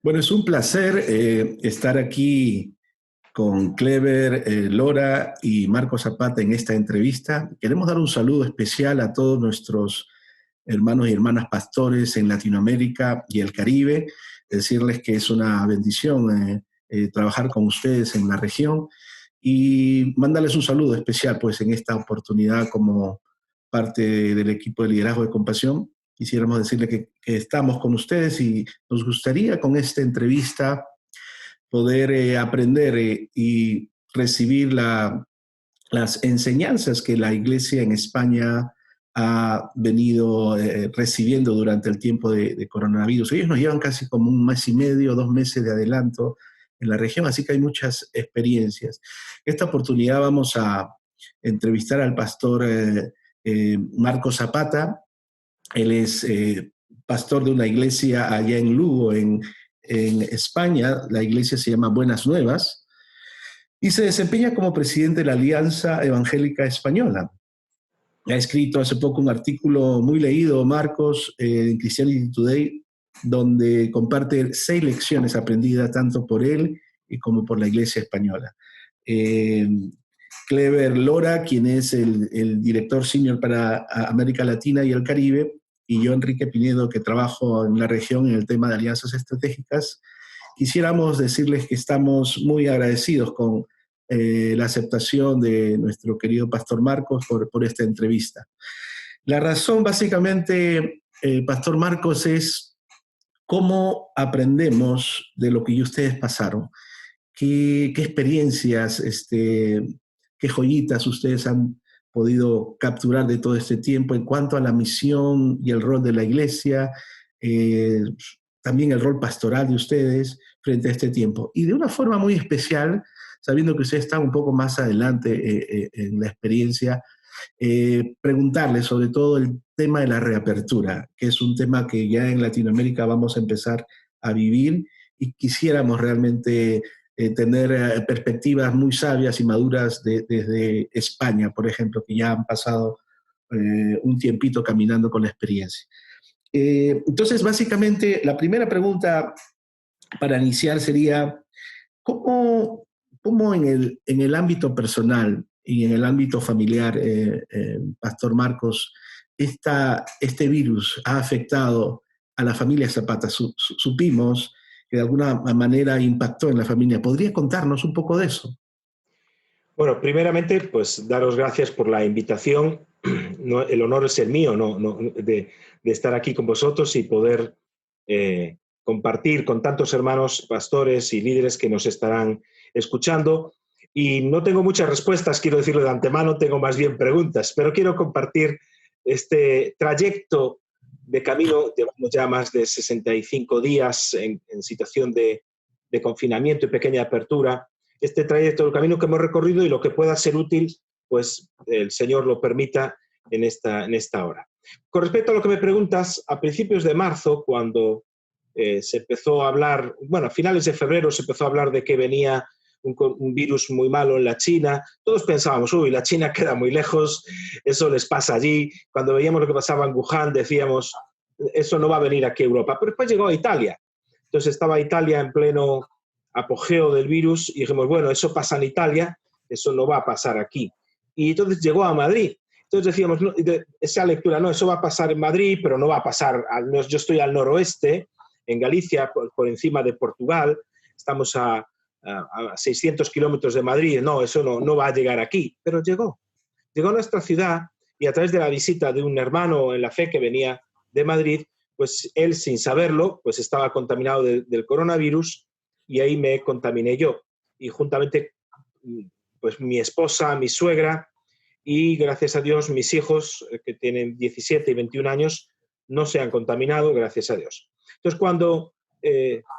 Bueno, es un placer estar aquí con Clever, Lora y Marco Zapata en esta entrevista. Queremos dar un saludo especial a todos nuestros hermanos y hermanas pastores en Latinoamérica y el Caribe, decirles que es una bendición trabajar con ustedes en la región y mandarles un saludo especial pues en esta oportunidad como parte del equipo de liderazgo de Compasión. Quisiéramos decirle que estamos con ustedes y nos gustaría con esta entrevista poder aprender y recibir las enseñanzas que la Iglesia en España ha venido recibiendo durante el tiempo de coronavirus. Ellos nos llevan casi como un mes y medio, 2 meses de adelanto en la región, así que hay muchas experiencias. Esta oportunidad vamos a entrevistar al pastor Marco Zapata. Él es pastor de una iglesia allá en Lugo, en España. La iglesia se llama Buenas Nuevas y se desempeña como presidente de la Alianza Evangélica Española. Ha escrito hace poco un artículo muy leído, Marcos, en Christianity Today, donde comparte 6 lecciones aprendidas tanto por él como por la iglesia española. Eh, Clever Lora, quien es el director senior para América Latina y el Caribe, y yo, Enrique Pinedo, que trabajo en la región en el tema de alianzas estratégicas, quisiéramos decirles que estamos muy agradecidos con la aceptación de nuestro querido Pastor Marcos por esta entrevista. La razón, básicamente, Pastor Marcos, es cómo aprendemos de lo que ustedes pasaron. ¿Qué experiencias, qué joyitas ustedes han podido capturar de todo este tiempo en cuanto a la misión y el rol de la iglesia, eh, también el rol pastoral de ustedes frente a este tiempo? Y de una forma muy especial, sabiendo que ustedes están un poco más adelante en la experiencia, preguntarles sobre todo el tema de la reapertura, que es un tema que ya en Latinoamérica vamos a empezar a vivir y quisiéramos realmente tener perspectivas muy sabias y maduras desde España, por ejemplo, que ya han pasado un tiempito caminando con la experiencia. Entonces, básicamente, la primera pregunta para iniciar sería, ¿cómo, cómo en el ámbito personal y en el ámbito familiar, Pastor Marcos, este virus ha afectado a la familia Zapata? Supimos que de alguna manera impactó en la familia. ¿Podría contarnos un poco de eso? Bueno, primeramente, pues daros gracias por la invitación. No, el honor es el mío, de estar aquí con vosotros y poder compartir con tantos hermanos, pastores y líderes que nos estarán escuchando. Y no tengo muchas respuestas, quiero decirlo de antemano, tengo más bien preguntas, pero quiero compartir este trayecto de camino. Llevamos ya más de 65 días en situación de confinamiento y pequeña apertura. Este trayecto del camino que hemos recorrido y lo que pueda ser útil, pues el Señor lo permita en esta hora. Con respecto a lo que me preguntas, a principios de marzo, cuando se empezó a hablar, bueno, a finales de febrero se empezó a hablar de que venía un virus muy malo en la China, todos pensábamos, uy, la China queda muy lejos, eso les pasa allí. Cuando veíamos lo que pasaba en Wuhan, decíamos, eso no va a venir aquí a Europa. Pero después llegó a Italia. Entonces estaba Italia en pleno apogeo del virus y dijimos, bueno, eso pasa en Italia, eso no va a pasar aquí. Y entonces llegó a Madrid. Entonces decíamos, no, esa lectura, no, eso va a pasar en Madrid, pero no va a pasar, yo estoy al noroeste, en Galicia, por encima de Portugal, estamos a 600 kilómetros de Madrid, no, eso no va a llegar aquí, pero llegó a nuestra ciudad y a través de la visita de un hermano en la fe que venía de Madrid, pues él sin saberlo, pues estaba contaminado del coronavirus y ahí me contaminé yo. Y juntamente, pues mi esposa, mi suegra y gracias a Dios mis hijos, que tienen 17 y 21 años, no se han contaminado, gracias a Dios. Entonces,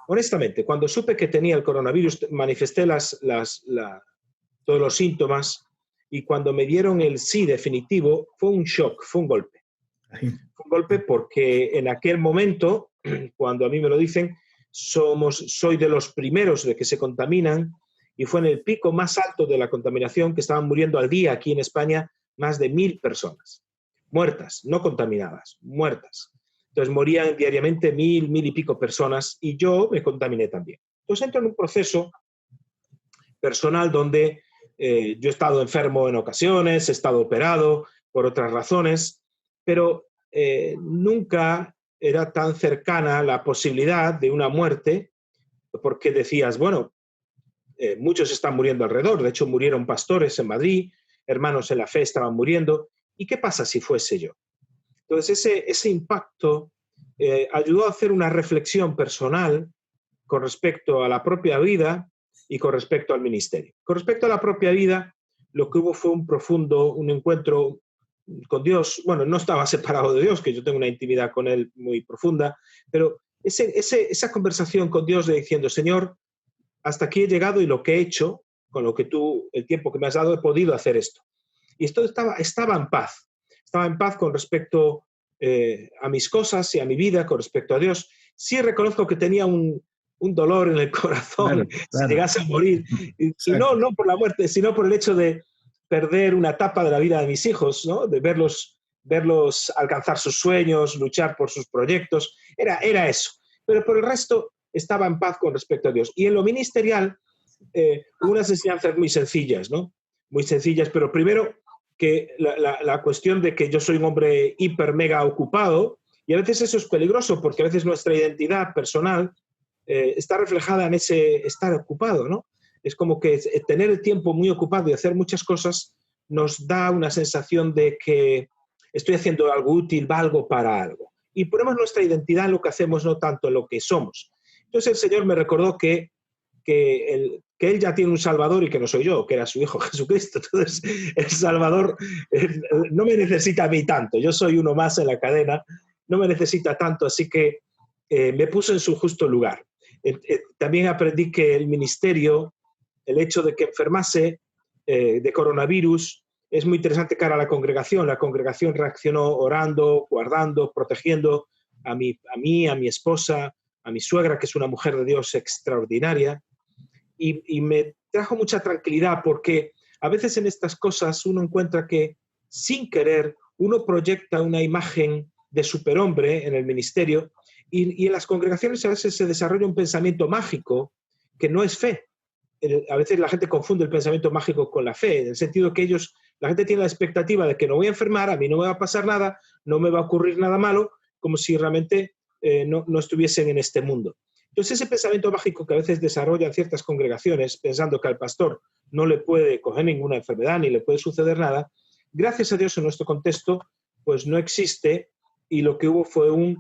honestamente, cuando supe que tenía el coronavirus, manifesté todos los síntomas y cuando me dieron el sí definitivo, fue un shock, fue un golpe. Fue un golpe porque en aquel momento, cuando a mí me lo dicen, soy de los primeros de que se contaminan y fue en el pico más alto de la contaminación que estaban muriendo al día aquí en España más de 1000 personas. Muertas, no contaminadas, muertas. Entonces morían diariamente 1.000 y pico personas y yo me contaminé también. Entonces entro en un proceso personal donde yo he estado enfermo en ocasiones, he estado operado por otras razones, pero nunca era tan cercana la posibilidad de una muerte, porque decías, bueno, muchos están muriendo alrededor, de hecho murieron pastores en Madrid, hermanos en la fe estaban muriendo, ¿y qué pasa si fuese yo? Entonces ese impacto ayudó a hacer una reflexión personal con respecto a la propia vida y con respecto al ministerio. Con respecto a la propia vida, lo que hubo fue un encuentro con Dios. Bueno, no estaba separado de Dios, que yo tengo una intimidad con Él muy profunda, pero esa conversación con Dios de diciendo, Señor, hasta aquí he llegado y lo que he hecho, con lo que tú, el tiempo que me has dado, he podido hacer esto. Y esto estaba en paz. Estaba en paz con respecto a mis cosas y a mi vida, con respecto a Dios. Sí reconozco que tenía un dolor en el corazón si llegase a morir. Y no por la muerte, sino por el hecho de perder una etapa de la vida de mis hijos, ¿no? De verlos alcanzar sus sueños, luchar por sus proyectos. Era eso. Pero por el resto estaba en paz con respecto a Dios. Y en lo ministerial, unas enseñanzas muy sencillas, ¿no? Muy sencillas, pero primero que la cuestión de que yo soy un hombre hiper mega ocupado, y a veces eso es peligroso porque a veces nuestra identidad personal está reflejada en ese estar ocupado, ¿no? Es como que tener el tiempo muy ocupado y hacer muchas cosas nos da una sensación de que estoy haciendo algo útil, valgo para algo. Y ponemos nuestra identidad en lo que hacemos, no tanto en lo que somos. Entonces el Señor me recordó que Él ya tiene un Salvador y que no soy yo, que era su Hijo Jesucristo. Entonces el Salvador no me necesita a mí tanto, yo soy uno más en la cadena, no me necesita tanto, así que me puso en su justo lugar. También aprendí que el ministerio, el hecho de que enfermase de coronavirus, es muy interesante cara a la congregación. La congregación reaccionó orando, guardando, protegiendo a mí, a mi esposa, a mi suegra, que es una mujer de Dios extraordinaria, y me trajo mucha tranquilidad porque a veces en estas cosas uno encuentra que sin querer uno proyecta una imagen de superhombre en el ministerio y en las congregaciones a veces se desarrolla un pensamiento mágico que no es fe. A veces la gente confunde el pensamiento mágico con la fe, en el sentido que la gente tiene la expectativa de que no voy a enfermar, a mí no me va a pasar nada, no me va a ocurrir nada malo, como si realmente no estuviesen en este mundo. Entonces ese pensamiento mágico que a veces desarrollan ciertas congregaciones pensando que al pastor no le puede coger ninguna enfermedad ni le puede suceder nada, gracias a Dios en nuestro contexto pues no existe, y lo que hubo fue un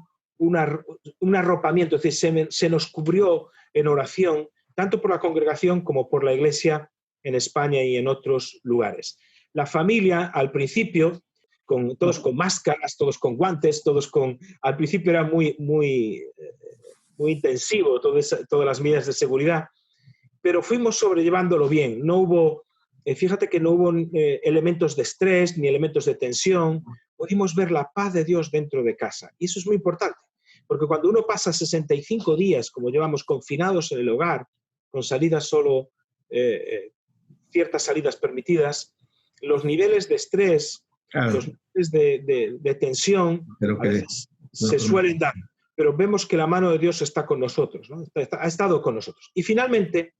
arropamiento, es decir, se nos cubrió en oración tanto por la congregación como por la iglesia en España y en otros lugares. La familia al principio, todos con máscaras, todos con guantes, al principio era muy intensivo todas las medidas de seguridad, pero fuimos sobrellevándolo bien. No hubo, fíjate que no hubo elementos de estrés ni elementos de tensión. Pudimos ver la paz de Dios dentro de casa. Y eso es muy importante, porque cuando uno pasa 65 días, como llevamos, confinados en el hogar, con salidas solo, ciertas salidas permitidas, los niveles de estrés, los niveles de tensión, a veces se suelen dar. Pero vemos que la mano de Dios está con nosotros, ¿no? Ha estado con nosotros. Y finalmente,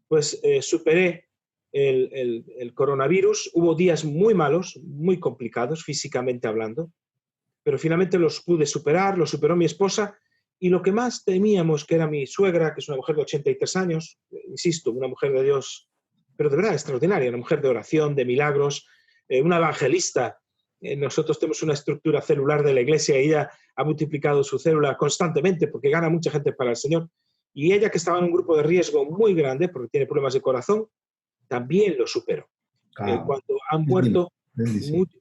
pues superé el coronavirus. Hubo días muy malos, muy complicados, físicamente hablando, pero finalmente los pude superar, los superó mi esposa, y lo que más temíamos, que era mi suegra, que es una mujer de 83 años, insisto, una mujer de Dios, pero de verdad extraordinaria, una mujer de oración, de milagros, una evangelista. Nosotros tenemos una estructura celular de la iglesia y ella ha multiplicado su célula constantemente porque gana mucha gente para el Señor. Y ella, que estaba en un grupo de riesgo muy grande porque tiene problemas de corazón, también lo superó. Cuando han muerto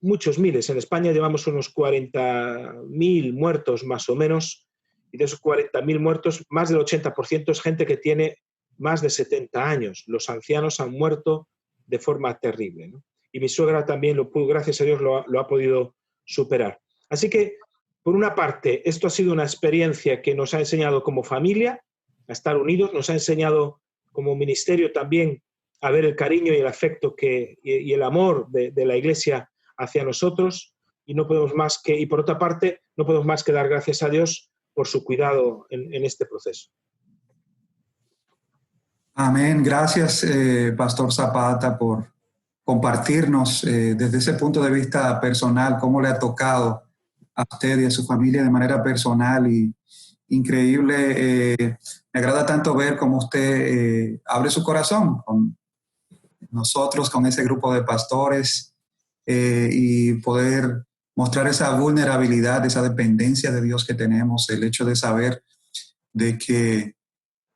muchos miles, en España llevamos unos 40.000 muertos más o menos, y de esos 40.000 muertos, más del 80% es gente que tiene más de 70 años. Los ancianos han muerto de forma terrible, ¿no? Y mi suegra también gracias a Dios, lo ha podido superar. Así que, por una parte, esto ha sido una experiencia que nos ha enseñado como familia a estar unidos, nos ha enseñado como ministerio también a ver el cariño y el afecto y el amor de la iglesia hacia nosotros, y no podemos más que, y por otra parte, no podemos más que dar gracias a Dios por su cuidado en este proceso. Amén. Gracias, Pastor Zapata, por compartirnos desde ese punto de vista personal cómo le ha tocado a usted y a su familia de manera personal y increíble. Me agrada tanto ver cómo usted abre su corazón con nosotros, con ese grupo de pastores y poder mostrar esa vulnerabilidad, esa dependencia de Dios que tenemos, el hecho de saber de que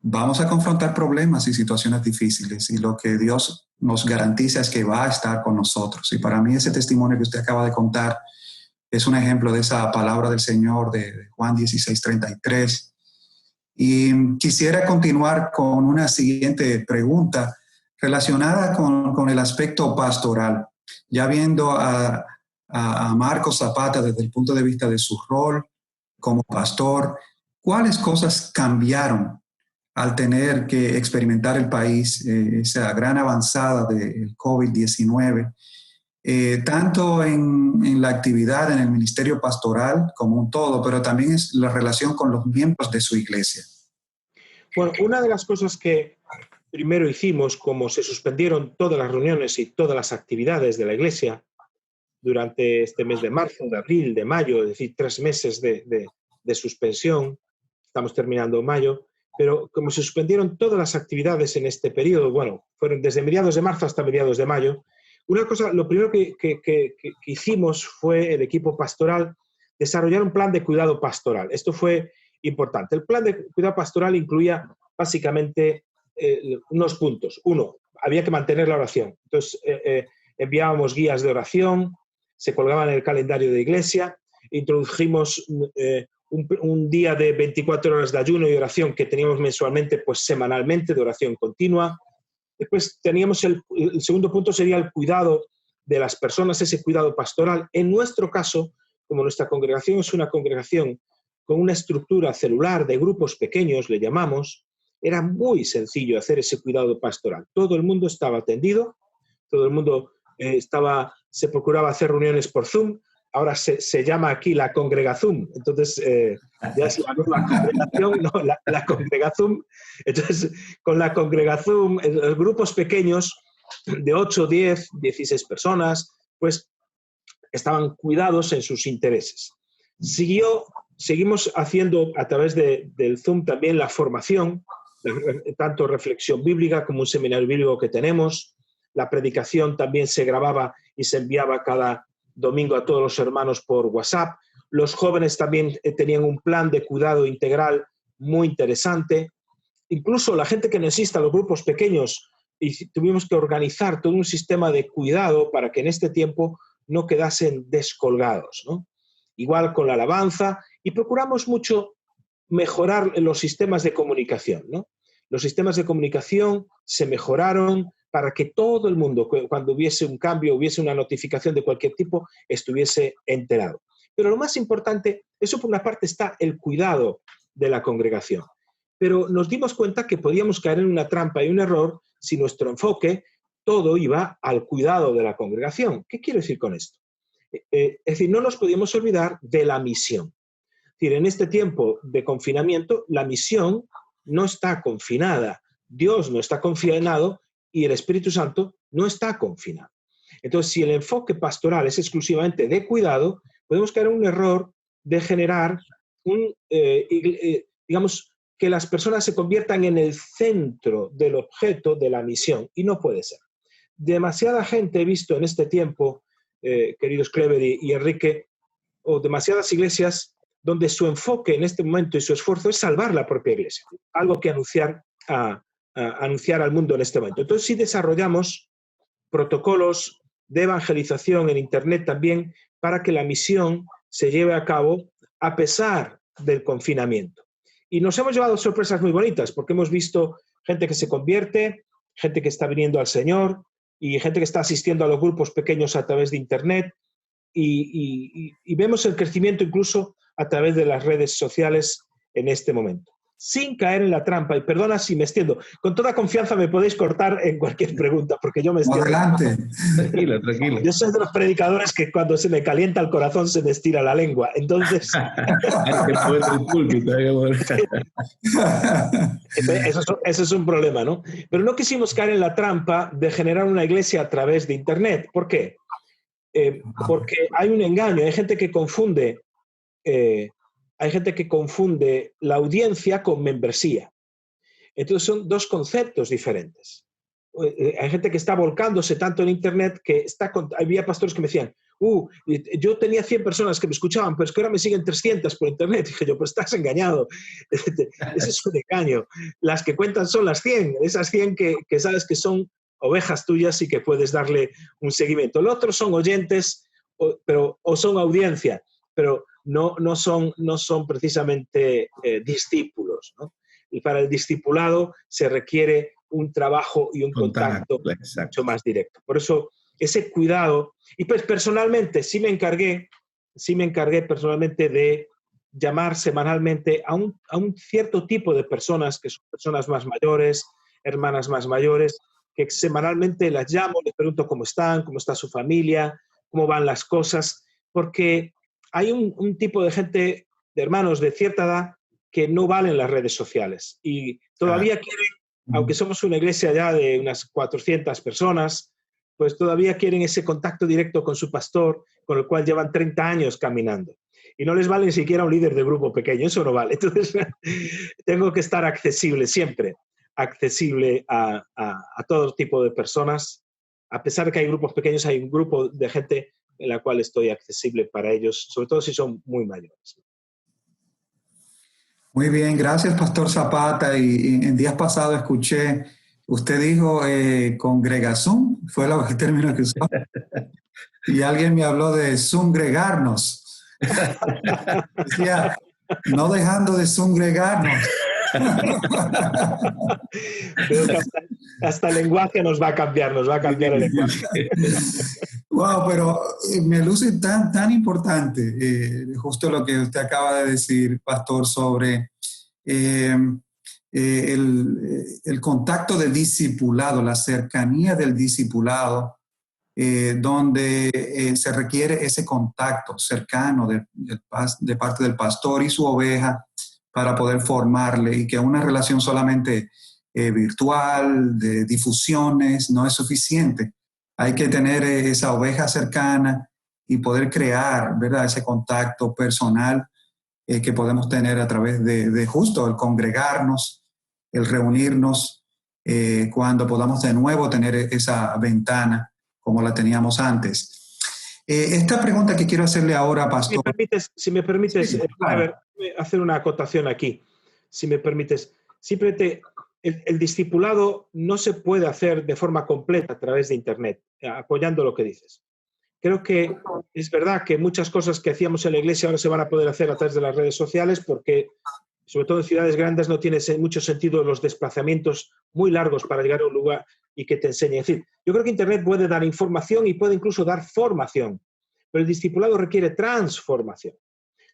vamos a confrontar problemas y situaciones difíciles y lo que Dios nos garantiza es que va a estar con nosotros. Y para mí ese testimonio que usted acaba de contar es un ejemplo de esa palabra del Señor de Juan 16:33. Y quisiera continuar con una siguiente pregunta relacionada con el aspecto pastoral. Ya viendo a Marcos Zapata desde el punto de vista de su rol como pastor, ¿cuáles cosas cambiaron al tener que experimentar el país esa gran avanzada del COVID-19, tanto en la actividad en el ministerio pastoral como un todo, pero también es la relación con los miembros de su iglesia? Bueno, una de las cosas que primero hicimos, como se suspendieron todas las reuniones y todas las actividades de la iglesia durante este mes de marzo, de abril, de mayo, es decir, 3 meses de suspensión, estamos terminando mayo, pero como se suspendieron todas las actividades en este periodo, bueno, fueron desde mediados de marzo hasta mediados de mayo, una cosa, lo primero que hicimos fue el equipo pastoral desarrollar un plan de cuidado pastoral. Esto fue importante. El plan de cuidado pastoral incluía básicamente unos puntos. Uno, había que mantener la oración. Entonces, enviábamos guías de oración, se colgaban en el calendario de iglesia, introdujimos un día de 24 horas de ayuno y oración que teníamos mensualmente, pues semanalmente, de oración continua. Después teníamos el segundo punto sería el cuidado de las personas, ese cuidado pastoral. En nuestro caso, como nuestra congregación es una congregación con una estructura celular de grupos pequeños, le llamamos, era muy sencillo hacer ese cuidado pastoral. Todo el mundo estaba atendido, todo el mundo se procuraba hacer reuniones por Zoom. Ahora se llama aquí la Congregazum, entonces ya se llama la congregación, no, la Congregazum. Entonces, con la Congregazum, los grupos pequeños de 8, 10, 16 personas, pues estaban cuidados en sus intereses. Seguimos haciendo a través del Zoom también la formación, tanto reflexión bíblica como un seminario bíblico que tenemos. La predicación también se grababa y se enviaba cada domingo a todos los hermanos por WhatsApp. Los jóvenes también tenían un plan de cuidado integral muy interesante. Incluso la gente que no asista a los grupos pequeños, y tuvimos que organizar todo un sistema de cuidado para que en este tiempo no quedasen descolgados, ¿no? Igual con la alabanza, y procuramos mucho mejorar los sistemas de comunicación, ¿no? Los sistemas de comunicación se mejoraron para que todo el mundo, cuando hubiese un cambio, hubiese una notificación de cualquier tipo, estuviese enterado. Pero lo más importante, eso por una parte está el cuidado de la congregación. Pero nos dimos cuenta que podíamos caer en una trampa y un error si nuestro enfoque todo iba al cuidado de la congregación. ¿Qué quiero decir con esto? Es decir, no nos podíamos olvidar de la misión. Es decir, en este tiempo de confinamiento, la misión no está confinada. Dios no está confinado y el Espíritu Santo no está confinado. Entonces, si el enfoque pastoral es exclusivamente de cuidado, podemos caer en un error de generar digamos, que las personas se conviertan en el centro del objeto de la misión, y no puede ser. Demasiada gente he visto en este tiempo, queridos Clever y Enrique, o demasiadas iglesias donde su enfoque en este momento y su esfuerzo es salvar la propia iglesia, algo que anunciar al mundo en este momento. Entonces sí desarrollamos protocolos de evangelización en Internet también para que la misión se lleve a cabo a pesar del confinamiento. Y nos hemos llevado sorpresas muy bonitas porque hemos visto gente que se convierte, gente que está viniendo al Señor y gente que está asistiendo a los grupos pequeños a través de Internet y vemos el crecimiento incluso a través de las redes sociales en este momento. sin caer en la trampa. Y perdona si me extiendo. Con toda confianza me podéis cortar en cualquier pregunta, porque yo me extiendo. Adelante. Tranquilo, tranquilo. Yo soy de los predicadores que cuando se me calienta el corazón se me estira la lengua. Entonces... Hay que poner el púlpito. Eso es un problema, ¿no? Pero no quisimos caer en la trampa de generar una iglesia a través de Internet. ¿Por qué? Porque hay un engaño. Hay gente que confunde la audiencia con membresía. Entonces son dos conceptos diferentes. Hay gente que está volcándose tanto en Internet que había pastores que me decían, yo tenía 100 personas que me escuchaban, pero es que ahora me siguen 300 por Internet. Dije yo, pues estás engañado. Ese es un engaño. Las que cuentan son las 100, esas 100 que sabes que son ovejas tuyas y que puedes darle un seguimiento. Los otros son oyentes o son audiencia, pero no son precisamente discípulos, ¿no? Y para el discipulado se requiere un trabajo y un contacto mucho más directo. Por eso ese cuidado. Y pues personalmente sí me encargué personalmente de llamar semanalmente a un cierto tipo de personas, que son personas más mayores, hermanas más mayores, que semanalmente las llamo, les pregunto cómo están, cómo está su familia, cómo van las cosas, porque hay un tipo de gente, de hermanos de cierta edad, que no valen las redes sociales y todavía quieren, aunque somos una iglesia ya de unas 400 personas, pues todavía quieren ese contacto directo con su pastor, con el cual llevan 30 años caminando. Y no les vale ni siquiera un líder de grupo pequeño, eso no vale. Entonces, tengo que estar accesible, siempre accesible a todo tipo de personas. A pesar de que hay grupos pequeños, hay un grupo de gente en la cual estoy accesible para ellos, sobre todo si son muy mayores. Muy bien, gracias, Pastor Zapata. Y en días pasados escuché, usted dijo congregación, fue el término que usó, y alguien me habló de zungregarnos. Decía, no dejando de zungregarnos. Creo que hasta el lenguaje nos va a cambiar el lenguaje. Wow, pero me luce tan importante justo lo que usted acaba de decir, Pastor, sobre el contacto del discipulado, la cercanía del discipulado, donde se requiere ese contacto cercano de parte del pastor y su oveja para poder formarle, y que una relación solamente virtual, de difusiones, no es suficiente. Hay que tener esa oveja cercana y poder crear, ¿verdad?, ese contacto personal que podemos tener a través de justo el congregarnos, el reunirnos, cuando podamos de nuevo tener esa ventana como la teníamos antes. Esta pregunta que quiero hacerle ahora, Pastor. Si me permites, sí, claro. hacer una acotación aquí, si me permites. Simplemente, el discipulado no se puede hacer de forma completa a través de Internet, apoyando lo que dices. Creo que es verdad que muchas cosas que hacíamos en la iglesia ahora se van a poder hacer a través de las redes sociales, porque sobre todo en ciudades grandes no tiene mucho sentido los desplazamientos muy largos para llegar a un lugar y que te enseñe. Es decir, yo creo que Internet puede dar información y puede incluso dar formación, pero el discipulado requiere transformación.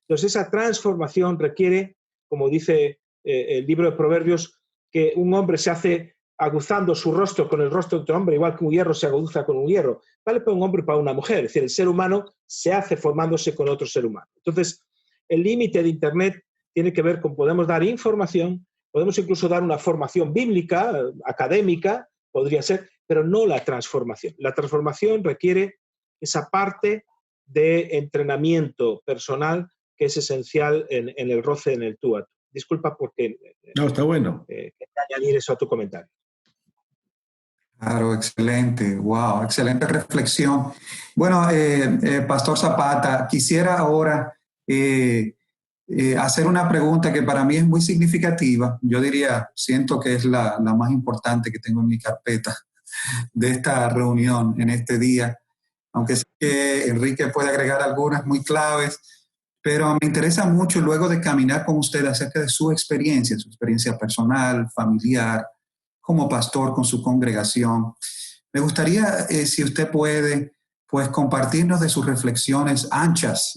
Entonces esa transformación requiere, como dice el libro de Proverbios, que un hombre se hace aguzando su rostro con el rostro de otro hombre, igual que un hierro se aguza con un hierro. Vale para un hombre y para una mujer. Es decir, el ser humano se hace formándose con otro ser humano. Entonces, el límite de Internet tiene que ver con podemos dar información, podemos incluso dar una formación bíblica, académica, podría ser, pero no la transformación. La transformación requiere esa parte de entrenamiento personal que es esencial en el roce, en el tú a tú. Disculpa porque... No, está bueno. Quería añadir eso a tu comentario. Claro, excelente. Wow, excelente reflexión. Bueno, Pastor Zapata, quisiera ahora hacer una pregunta que para mí es muy significativa. Yo diría, siento que es la más importante que tengo en mi carpeta de esta reunión en este día, aunque sé que Enrique puede agregar algunas muy claves, pero me interesa mucho luego de caminar con usted acerca de su experiencia personal, familiar, como pastor con su congregación. Me gustaría, si usted puede, pues compartirnos de sus reflexiones anchas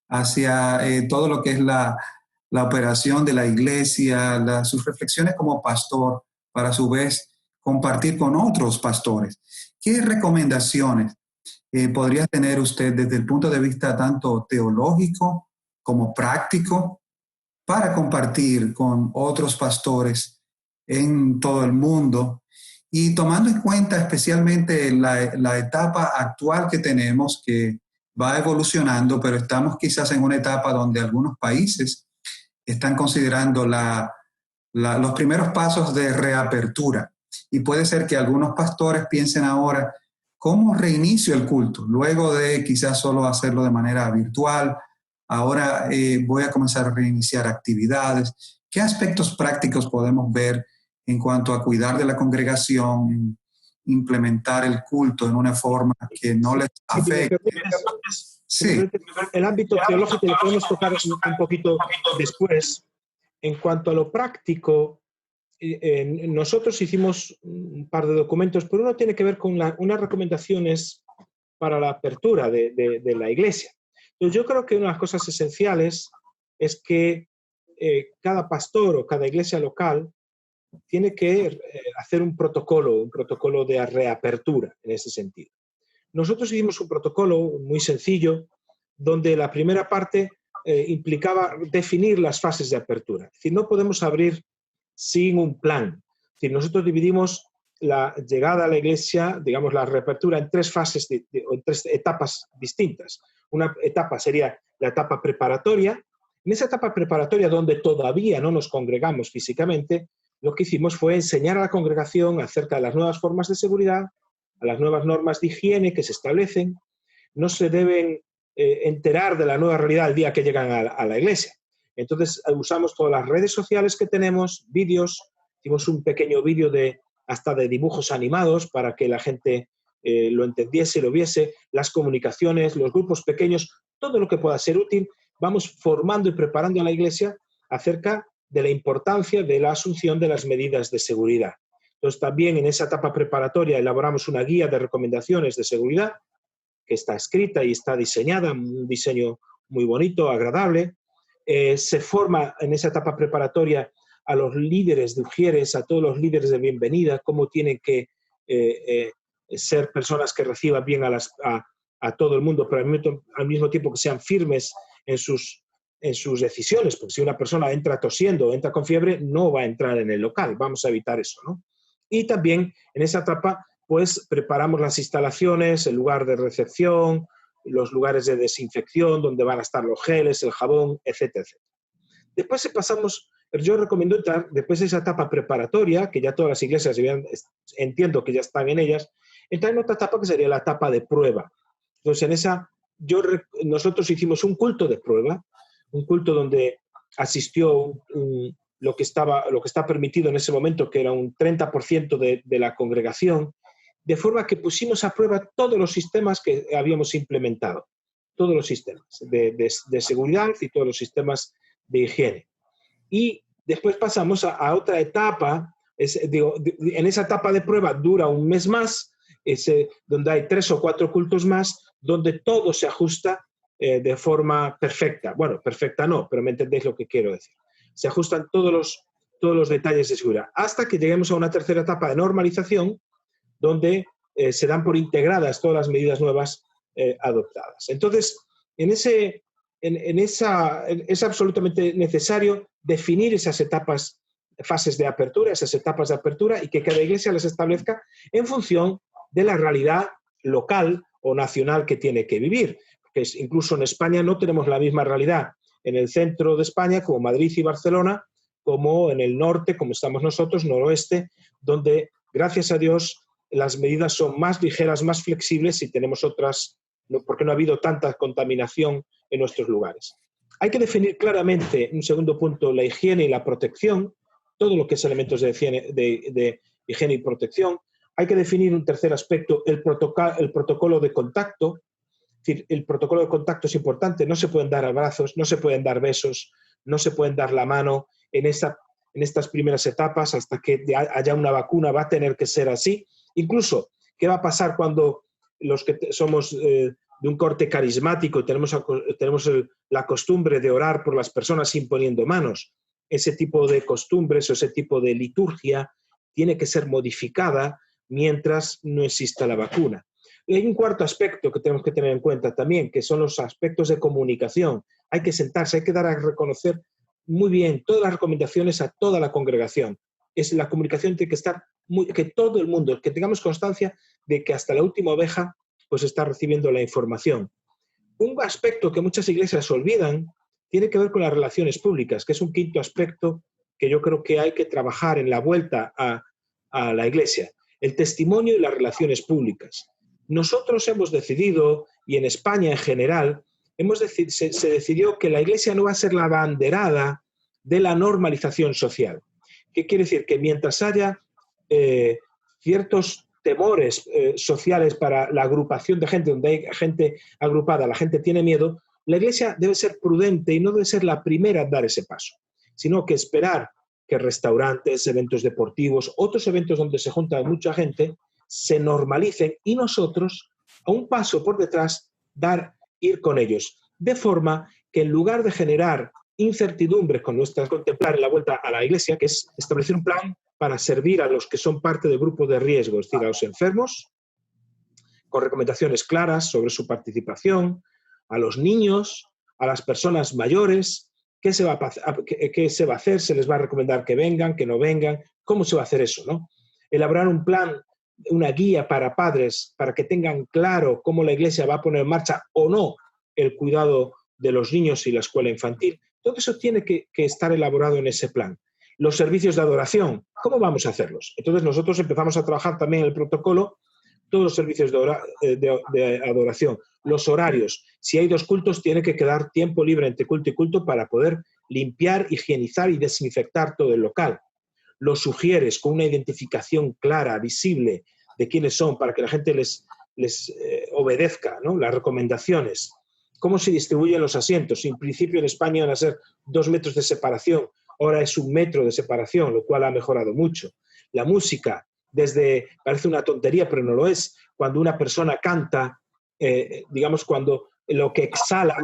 hacia todo lo que es la la operación de la iglesia, sus reflexiones como pastor, para a su vez compartir con otros pastores. ¿Qué recomendaciones podría tener usted desde el punto de vista tanto teológico como práctico para compartir con otros pastores en todo el mundo? Y tomando en cuenta especialmente la etapa actual que tenemos, que va evolucionando, pero estamos quizás en una etapa donde algunos países están considerando los primeros pasos de reapertura. Y puede ser que algunos pastores piensen ahora, ¿cómo reinicio el culto? Luego de quizás solo hacerlo de manera virtual, ahora voy a comenzar a reiniciar actividades. ¿Qué aspectos prácticos podemos ver en cuanto a cuidar de la congregación, implementar el culto en una forma que no les afecte? Sí. El ámbito teológico lo podemos tocar un poquito después. En cuanto a lo práctico, nosotros hicimos un par de documentos, pero uno tiene que ver con unas recomendaciones para la apertura de la iglesia. Entonces, yo creo que una de las cosas esenciales es que cada pastor o cada iglesia local tiene que hacer un protocolo de reapertura en ese sentido. Nosotros hicimos un protocolo muy sencillo, donde la primera parte implicaba definir las fases de apertura. Es decir, no podemos abrir sin un plan. Es decir, nosotros dividimos la llegada a la iglesia, digamos, la reapertura en tres fases o en tres etapas distintas. Una etapa sería la etapa preparatoria. En esa etapa preparatoria, donde todavía no nos congregamos físicamente, lo que hicimos fue enseñar a la congregación acerca de las nuevas formas de seguridad, a las nuevas normas de higiene que se establecen. No se deben enterar de la nueva realidad el día que llegan a la iglesia. Entonces usamos todas las redes sociales que tenemos, vídeos, hicimos un pequeño vídeo hasta de dibujos animados para que la gente lo entendiese, lo viese, las comunicaciones, los grupos pequeños, todo lo que pueda ser útil. Vamos formando y preparando a la iglesia acerca de la importancia de la asunción de las medidas de seguridad. Entonces también en esa etapa preparatoria elaboramos una guía de recomendaciones de seguridad que está escrita y está diseñada, un diseño muy bonito, agradable. Se forma en esa etapa preparatoria a los líderes de Ujieres, a todos los líderes de bienvenida, cómo tienen que ser personas que reciban bien a todo el mundo, pero al mismo tiempo que sean firmes en sus decisiones, porque si una persona entra tosiendo o entra con fiebre, no va a entrar en el local, vamos a evitar eso, ¿no? Y también en esa etapa pues preparamos las instalaciones, el lugar de recepción, los lugares de desinfección, donde van a estar los geles, el jabón, etcétera, etcétera. Después yo recomiendo entrar, después de esa etapa preparatoria, que ya todas las iglesias entiendo que ya están en ellas, entrar en otra etapa que sería la etapa de prueba. Entonces, en esa, nosotros hicimos un culto de prueba, un culto donde asistió lo que está permitido en ese momento, que era un 30% de la congregación, de forma que pusimos a prueba todos los sistemas que habíamos implementado, todos los sistemas de seguridad y todos los sistemas de higiene. Y después pasamos a otra etapa, en esa etapa de prueba dura un mes más, donde hay 3 o 4 cultos más, donde todo se ajusta de forma perfecta. Bueno, perfecta no, pero me entendéis lo que quiero decir. Se ajustan todos los detalles de seguridad, hasta que lleguemos a una tercera etapa de normalización, donde se dan por integradas todas las medidas nuevas adoptadas. Entonces, es absolutamente necesario definir esas fases de apertura, esas etapas de apertura, y que cada iglesia las establezca en función de la realidad local o nacional que tiene que vivir. Porque incluso en España no tenemos la misma realidad en el centro de España, como Madrid y Barcelona, como en el norte, como estamos nosotros, noroeste, donde, gracias a Dios, las medidas son más ligeras, más flexibles y tenemos otras, porque no ha habido tanta contaminación en nuestros lugares. Hay que definir claramente, un segundo punto, la higiene y la protección, todo lo que es elementos de higiene y protección. Hay que definir un tercer aspecto, el protocolo de contacto. Es decir, el protocolo de contacto es importante, no se pueden dar abrazos, no se pueden dar besos, no se pueden dar la mano en estas primeras etapas, hasta que haya una vacuna va a tener que ser así. Incluso, ¿qué va a pasar cuando los que somos de un corte carismático y tenemos la costumbre de orar por las personas imponiendo manos. Ese tipo de costumbres o ese tipo de liturgia tiene que ser modificada mientras no exista la vacuna. Y hay un cuarto aspecto que tenemos que tener en cuenta también, que son los aspectos de comunicación. Hay que sentarse, hay que dar a reconocer muy bien todas las recomendaciones a toda la congregación. La comunicación tiene que estar que todo el mundo, que tengamos constancia de que hasta la última oveja pues está recibiendo la información. Un aspecto que muchas iglesias olvidan tiene que ver con las relaciones públicas, que es un quinto aspecto que yo creo que hay que trabajar en la vuelta a la iglesia. El testimonio y las relaciones públicas. Nosotros hemos decidido, y en España en general, se decidió que la iglesia no va a ser la abanderada de la normalización social. ¿Qué quiere decir? Que mientras haya ciertos temores sociales para la agrupación de gente, donde hay gente agrupada, la gente tiene miedo, la iglesia debe ser prudente y no debe ser la primera a dar ese paso, sino que esperar que restaurantes, eventos deportivos, otros eventos donde se junta mucha gente, se normalicen y nosotros, a un paso por detrás, ir con ellos. De forma que en lugar de generar incertidumbres con nuestras contemplar en la vuelta a la iglesia, que es establecer un plan para servir a los que son parte del grupo de riesgo, es decir, a los enfermos, con recomendaciones claras sobre su participación, a los niños, a las personas mayores, qué se va a hacer, se les va a recomendar que vengan, que no vengan, cómo se va a hacer eso, ¿no? Elaborar un plan, una guía para padres, para que tengan claro cómo la iglesia va a poner en marcha o no el cuidado de los niños y la escuela infantil. Todo eso tiene que estar elaborado en ese plan. Los servicios de adoración, ¿cómo vamos a hacerlos? Entonces nosotros empezamos a trabajar también en el protocolo, todos los servicios de adoración, los horarios. Si hay 2 cultos, tiene que quedar tiempo libre entre culto y culto para poder limpiar, higienizar y desinfectar todo el local. Los sugieres con una identificación clara, visible de quiénes son, para que la gente les obedezca, ¿no? Las recomendaciones. ¿Cómo se distribuyen los asientos? En principio en España van a ser 2 metros de separación, ahora es 1 metro de separación, lo cual ha mejorado mucho. La música, parece una tontería, pero no lo es. Cuando una persona canta, digamos, cuando lo que exhala,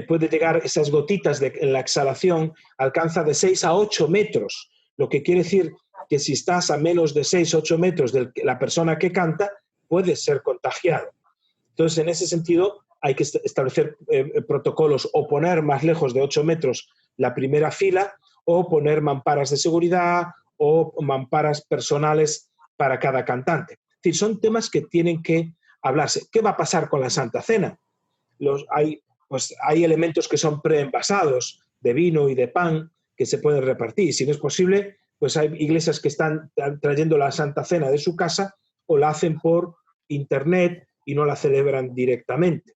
puede llegar, esas gotitas en la exhalación, alcanza de 6 a 8 metros, lo que quiere decir que si estás a menos de 6 a 8 metros de la persona que canta, puedes ser contagiado. Entonces, en ese sentido, hay que establecer protocolos o poner más lejos de 8 metros la primera fila o poner mamparas de seguridad o mamparas personales para cada cantante. Es decir, son temas que tienen que hablarse. ¿Qué va a pasar con la Santa Cena? Hay elementos que son preenvasados de vino y de pan que se pueden repartir. Si no es posible, pues hay iglesias que están trayendo la Santa Cena de su casa o la hacen por internet y no la celebran directamente.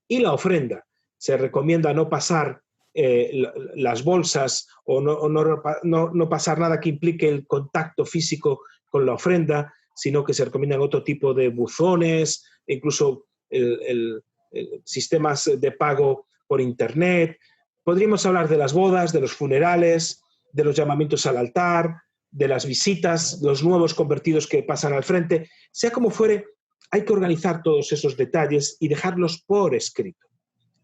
Y la ofrenda. Se recomienda no pasar las bolsas o no pasar nada que implique el contacto físico con la ofrenda, sino que se recomiendan otro tipo de buzones, incluso sistemas de pago por internet. Podríamos hablar de las bodas, de los funerales, de los llamamientos al altar, de las visitas, los nuevos convertidos que pasan al frente. Sea como fuere, hay que organizar todos esos detalles y dejarlos por escrito.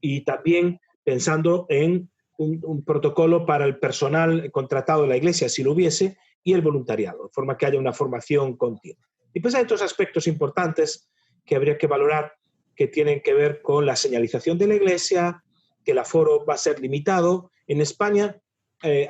Y también pensando en un protocolo para el personal contratado de la iglesia, si lo hubiese, y el voluntariado, de forma que haya una formación continua. Y pues hay otros aspectos importantes que habría que valorar que tienen que ver con la señalización de la iglesia, que el aforo va a ser limitado. En España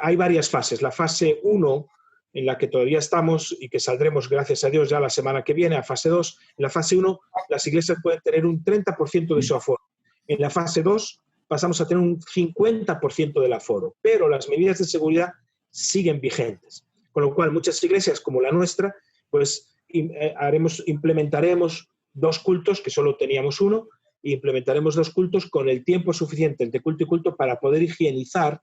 hay varias fases. La fase 1, en la que todavía estamos y que saldremos, gracias a Dios, ya la semana que viene, a fase 2. En la fase 1, las iglesias pueden tener un 30% de su aforo. En la fase 2, pasamos a tener un 50% del aforo, pero las medidas de seguridad siguen vigentes. Con lo cual, muchas iglesias, como la nuestra, pues implementaremos 2 cultos, que solo teníamos 1, e implementaremos 2 cultos con el tiempo suficiente entre culto y culto para poder higienizar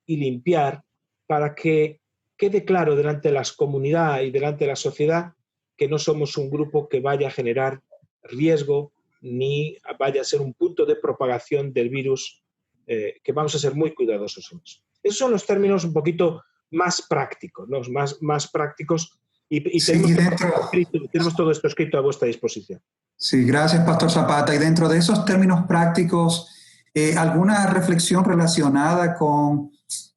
y limpiar, para que quede claro delante de la comunidad y delante de la sociedad que no somos un grupo que vaya a generar riesgo ni vaya a ser un punto de propagación del virus, que vamos a ser muy cuidadosos en eso. Esos son los términos un poquito más prácticos, ¿no? más prácticos Y Sí, tenemos todo esto escrito a vuestra disposición. Sí, gracias, Pastor Zapata. Y dentro de esos términos prácticos, ¿alguna reflexión relacionada con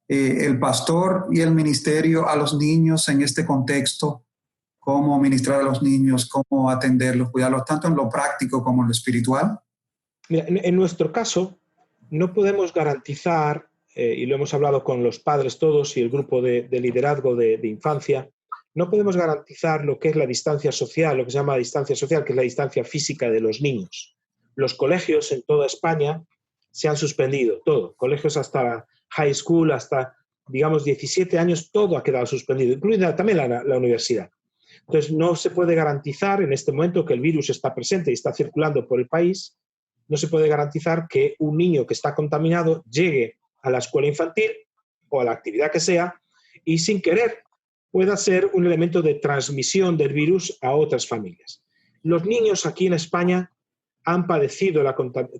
el pastor y el ministerio a los niños en este contexto? ¿Cómo ministrar a los niños? ¿Cómo atenderlos, cuidarlos, tanto en lo práctico como en lo espiritual? Mira, en nuestro caso, no podemos garantizar, y lo hemos hablado con los padres todos y el grupo de liderazgo de infancia, no podemos garantizar lo que es la distancia social, lo que se llama distancia social, que es la distancia física de los niños. Los colegios en toda España se han suspendido, todo. Colegios hasta high school, hasta, digamos, 17 años, todo ha quedado suspendido, incluida también la universidad. Entonces, no se puede garantizar en este momento que el virus está presente y está circulando por el país, no se puede garantizar que un niño que está contaminado llegue a la escuela infantil o a la actividad que sea y sin querer pueda ser un elemento de transmisión del virus a otras familias. Los niños aquí en España han padecido,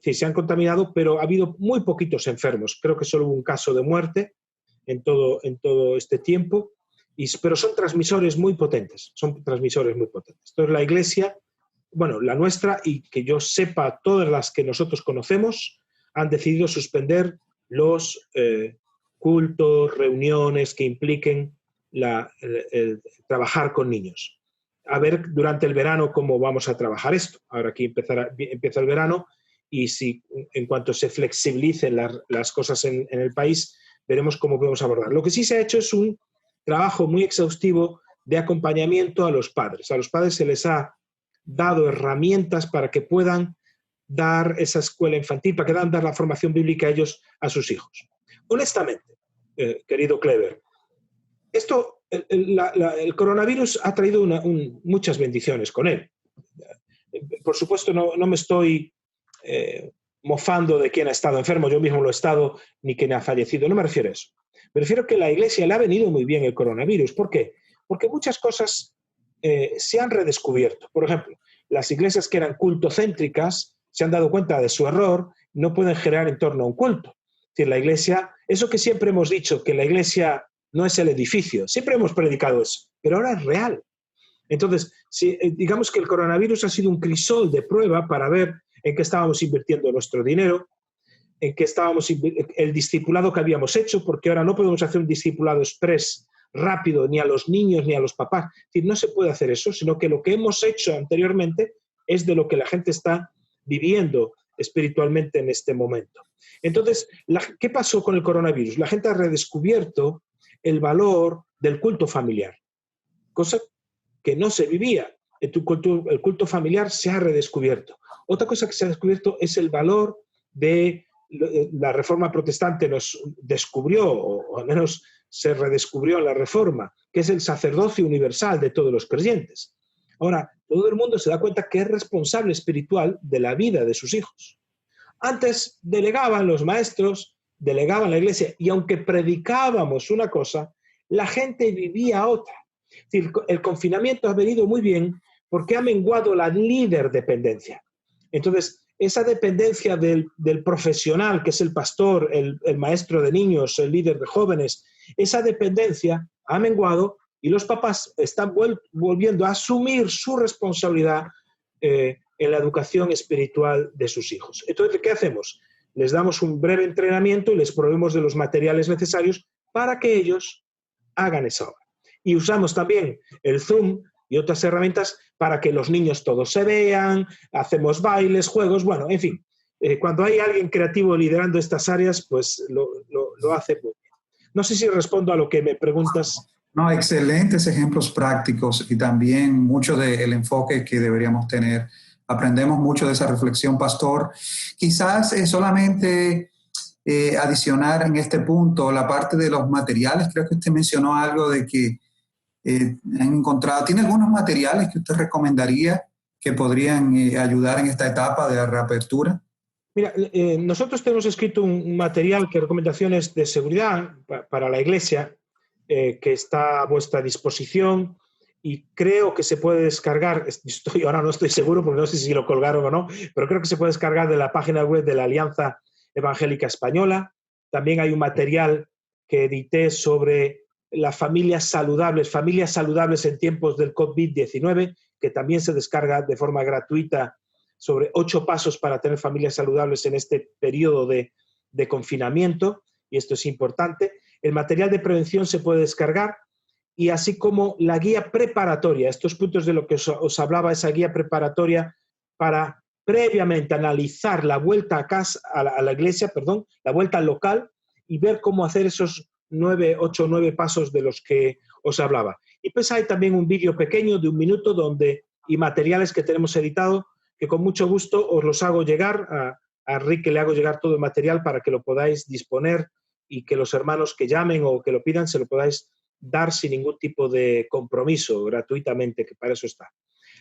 se han contaminado, pero ha habido muy poquitos enfermos. Creo que solo hubo un caso de muerte en todo este tiempo, pero son transmisores muy potentes, Entonces la Iglesia, bueno, la nuestra y que yo sepa, todas las que nosotros conocemos, han decidido suspender los cultos, reuniones que impliquen el trabajar con niños. A ver durante el verano cómo vamos a trabajar esto. Ahora aquí empieza el verano y si en cuanto se flexibilicen las cosas en el país, veremos cómo podemos abordar. Lo que sí se ha hecho es un trabajo muy exhaustivo de acompañamiento a los padres. A los padres se les ha dado herramientas para que puedan dar esa escuela infantil, para que puedan dar la formación bíblica a ellos, a sus hijos. Honestamente, querido Clever, el coronavirus ha traído muchas bendiciones con él. Por supuesto, no me estoy mofando de quien ha estado enfermo, yo mismo lo he estado, ni quien ha fallecido, no me refiero a eso. Me refiero a que a la Iglesia le ha venido muy bien el coronavirus. ¿Por qué? Porque muchas cosas se han redescubierto. Por ejemplo, las iglesias que eran cultocéntricas se han dado cuenta de su error, no pueden generar en torno a un culto. Es decir, la Iglesia, eso que siempre hemos dicho, que la Iglesia no es el edificio, siempre hemos predicado eso, pero ahora es real. Entonces, digamos que el coronavirus ha sido un crisol de prueba para ver en qué estábamos invirtiendo nuestro dinero, en qué estábamos el discipulado que habíamos hecho, porque ahora no podemos hacer un discipulado express rápido ni a los niños ni a los papás. Es decir, no se puede hacer eso, sino que lo que hemos hecho anteriormente es de lo que la gente está viviendo espiritualmente en este momento. Entonces, ¿qué pasó con el coronavirus? La gente ha redescubierto el valor del culto familiar, cosa que no se vivía. El culto familiar se ha redescubierto. Otra cosa que se ha descubierto es el valor de la Reforma Protestante nos descubrió, o al menos se redescubrió en la Reforma, que es el sacerdocio universal de todos los creyentes. Ahora, todo el mundo se da cuenta que es responsable espiritual de la vida de sus hijos. Antes delegaban los maestros, delegaban la Iglesia, y aunque predicábamos una cosa, la gente vivía otra. Es decir, el confinamiento ha venido muy bien porque ha menguado la líder dependencia. Entonces, esa dependencia del profesional, que es el pastor, el maestro de niños, el líder de jóvenes, esa dependencia ha menguado y los papás están volviendo a asumir su responsabilidad en la educación espiritual de sus hijos. Entonces, ¿qué hacemos? Les damos un breve entrenamiento y les proveemos de los materiales necesarios para que ellos hagan esa obra. Y usamos también el Zoom y otras herramientas para que los niños todos se vean, hacemos bailes, juegos, bueno, en fin. Cuando hay alguien creativo liderando estas áreas, pues lo hace muy bien. No sé si respondo a lo que me preguntas. No, excelentes ejemplos prácticos y también mucho del enfoque que deberíamos tener. Aprendemos mucho de esa reflexión, Pastor. Quizás solamente adicionar en este punto la parte de los materiales. Creo que usted mencionó algo de que han encontrado. ¿Tiene algunos materiales que usted recomendaría que podrían ayudar en esta etapa de reapertura? Mira, nosotros tenemos escrito un material que recomendaciones de seguridad para la Iglesia que está a vuestra disposición y creo que se puede descargar. Ahora no estoy seguro porque no sé si lo colgaron o no, pero creo que se puede descargar de la página web de la Alianza Evangélica Española. También hay un material que edité sobre las familias saludables en tiempos del COVID-19, que también se descarga de forma gratuita, sobre 8 pasos para tener familias saludables en este periodo de confinamiento, y esto es importante. El material de prevención se puede descargar, y así como la guía preparatoria, estos puntos de lo que os hablaba, esa guía preparatoria para previamente analizar la vuelta a casa, a la iglesia, perdón, la vuelta al local, y ver cómo hacer esos 8 o 9 pasos de los que os hablaba. Y pues hay también un vídeo pequeño de 1 minuto y materiales que tenemos editado, que con mucho gusto os los hago llegar. A Enrique le hago llegar todo el material para que lo podáis disponer y que los hermanos que llamen o que lo pidan se lo podáis dar sin ningún tipo de compromiso, gratuitamente, que para eso está.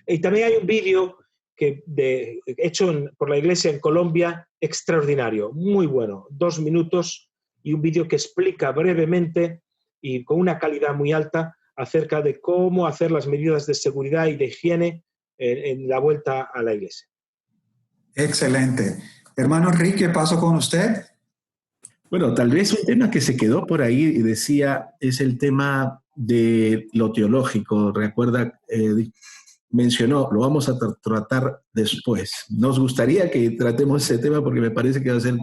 Y también hay un vídeo hecho por la iglesia en Colombia, extraordinario, muy bueno, 2 minutos, y un vídeo que explica brevemente y con una calidad muy alta acerca de cómo hacer las medidas de seguridad y de higiene en la vuelta a la iglesia. Excelente. Hermano Enrique, paso con usted. Bueno, tal vez un tema que se quedó por ahí y decía es el tema de lo teológico. Recuerda, mencionó, lo vamos a tratar después. Nos gustaría que tratemos ese tema porque me parece que va a ser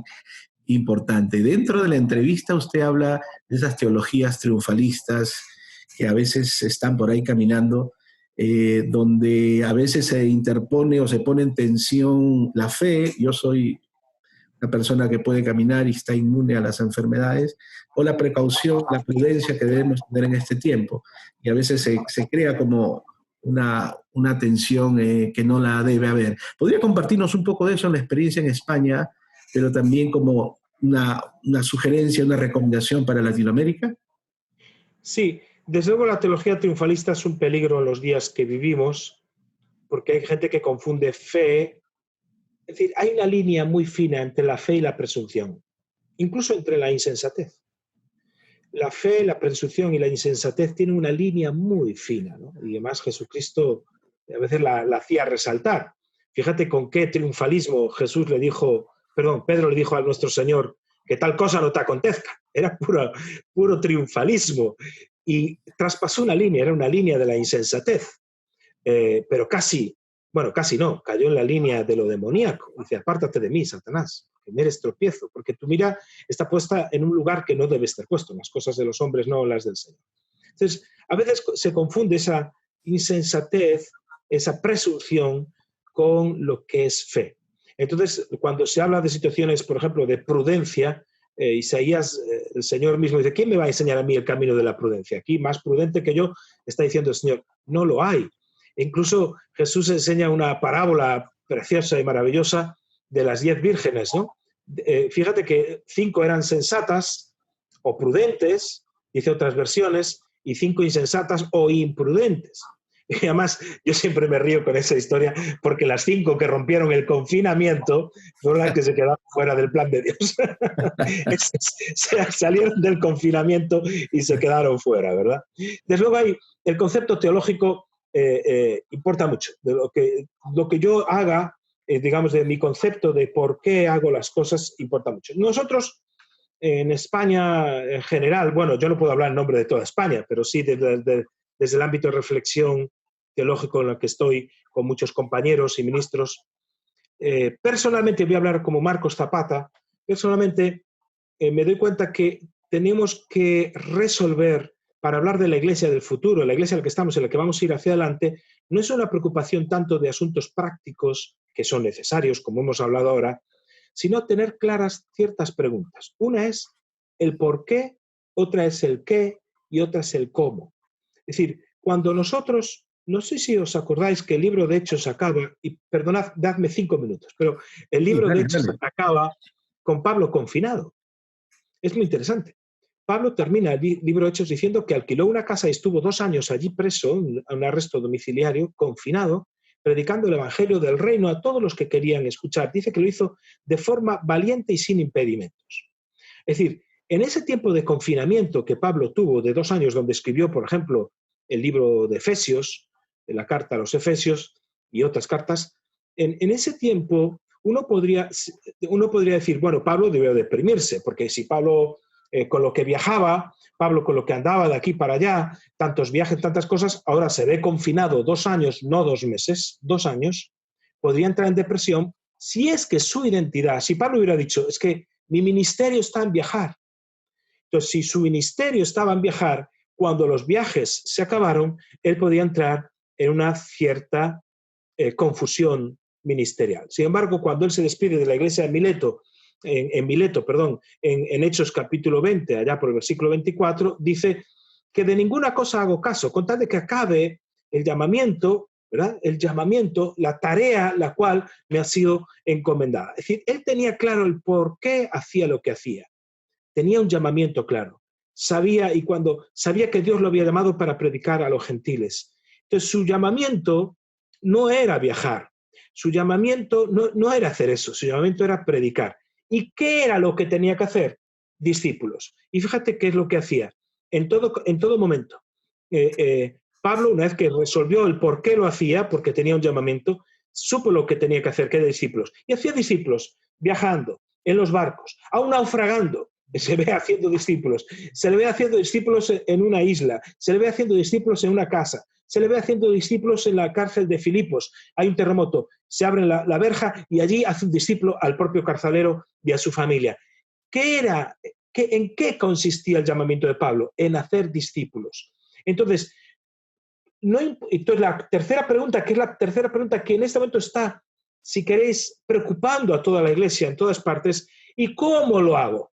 importante. Dentro de la entrevista usted habla de esas teologías triunfalistas que a veces están por ahí caminando, donde a veces se interpone o se pone en tensión la fe. Yo soy una persona que puede caminar y está inmune a las enfermedades, o la precaución, la prudencia que debemos tener en este tiempo. Y a veces se crea como una tensión que no la debe haber. ¿Podría compartirnos un poco de eso en la experiencia en España, pero también como una sugerencia, una recomendación para Latinoamérica? Sí, desde luego la teología triunfalista es un peligro en los días que vivimos, porque hay gente que confunde fe. Es decir, hay una línea muy fina entre la fe y la presunción, incluso entre la insensatez. La fe, la presunción y la insensatez tienen una línea muy fina, ¿no? Y además Jesucristo a veces la hacía resaltar. Fíjate con qué triunfalismo Pedro le dijo a nuestro Señor que tal cosa no te acontezca. Era puro triunfalismo. Y traspasó una línea, era una línea de la insensatez. Pero casi no, cayó en la línea de lo demoníaco. Dice, apártate de mí, Satanás, que me eres tropiezo, porque tu mira está puesta en un lugar que no debe estar puesto, las cosas de los hombres, no las del Señor. Entonces, a veces se confunde esa insensatez, esa presunción con lo que es fe. Entonces, cuando se habla de situaciones, por ejemplo, de prudencia, Isaías, el Señor mismo dice, ¿quién me va a enseñar a mí el camino de la prudencia? Aquí, más prudente que yo, está diciendo el Señor, no lo hay. Incluso Jesús enseña una parábola preciosa y maravillosa de las 10 vírgenes, ¿no? Fíjate que 5 eran sensatas o prudentes, dice otras versiones, y 5 insensatas o imprudentes. Y además, yo siempre me río con esa historia porque las 5 que rompieron el confinamiento fueron las que se quedaron fuera del plan de Dios. Salieron del confinamiento y se quedaron fuera, ¿verdad? Desde luego hay el concepto teológico importa mucho. De lo que yo haga, digamos, de mi concepto de por qué hago las cosas, importa mucho. Nosotros, en España en general, bueno, yo no puedo hablar en nombre de toda España, pero sí desde el ámbito de reflexión teológico en el que estoy con muchos compañeros y ministros, personalmente voy a hablar como Marcos Zapata, personalmente me doy cuenta que tenemos que resolver, para hablar de la iglesia del futuro, la iglesia en la que estamos, en la que vamos a ir hacia adelante, no es una preocupación tanto de asuntos prácticos, que son necesarios, como hemos hablado ahora, sino tener claras ciertas preguntas. Una es el por qué, otra es el qué y otra es el cómo. Es decir, cuando nosotros, no sé si os acordáis que el libro de Hechos acaba, y perdonad, dadme 5 minutos, pero el libro de Hechos acaba con Pablo confinado. Es muy interesante. Pablo termina el libro de Hechos diciendo que alquiló una casa y estuvo 2 años allí preso, en un arresto domiciliario, confinado, predicando el evangelio del reino a todos los que querían escuchar. Dice que lo hizo de forma valiente y sin impedimentos. Es decir, en ese tiempo de confinamiento que Pablo tuvo de 2 años, donde escribió, por ejemplo, el libro de Efesios, de la carta a los Efesios y otras cartas, en ese tiempo uno podría decir, bueno, Pablo debió deprimirse, porque si Pablo con lo que viajaba, Pablo con lo que andaba de aquí para allá, tantos viajes, tantas cosas, ahora se ve confinado 2 años, no 2 meses, 2 años, podría entrar en depresión si es que su identidad, si Pablo hubiera dicho, es que mi ministerio está en viajar. Entonces, si su ministerio estaba en viajar, cuando los viajes se acabaron, él podía entrar en una cierta confusión ministerial. Sin embargo, cuando él se despide de la iglesia de Mileto, en Hechos capítulo 20, allá por el versículo 24, dice que de ninguna cosa hago caso, con tal de que acabe el llamamiento, ¿verdad? El llamamiento, la tarea la cual me ha sido encomendada. Es decir, él tenía claro el por qué hacía lo que hacía. Tenía un llamamiento claro. Sabía que Dios lo había llamado para predicar a los gentiles. Entonces, su llamamiento no era viajar. Su llamamiento no era hacer eso. Su llamamiento era predicar. ¿Y qué era lo que tenía que hacer? Discípulos. Y fíjate qué es lo que hacía. En todo momento. Pablo, una vez que resolvió el por qué lo hacía, porque tenía un llamamiento, supo lo que tenía que hacer, que era discípulos. Y hacía discípulos viajando en los barcos, aún naufragando. Se ve haciendo discípulos. Se le ve haciendo discípulos en una isla. Se le ve haciendo discípulos en una casa. Se le ve haciendo discípulos en la cárcel de Filipos. Hay un terremoto. Se abre la verja y allí hace un discípulo al propio carcelero y a su familia. ¿En qué consistía el llamamiento de Pablo? En hacer discípulos. Entonces, la tercera pregunta, que es la tercera pregunta que en este momento está, si queréis, preocupando a toda la iglesia en todas partes, ¿y cómo lo hago?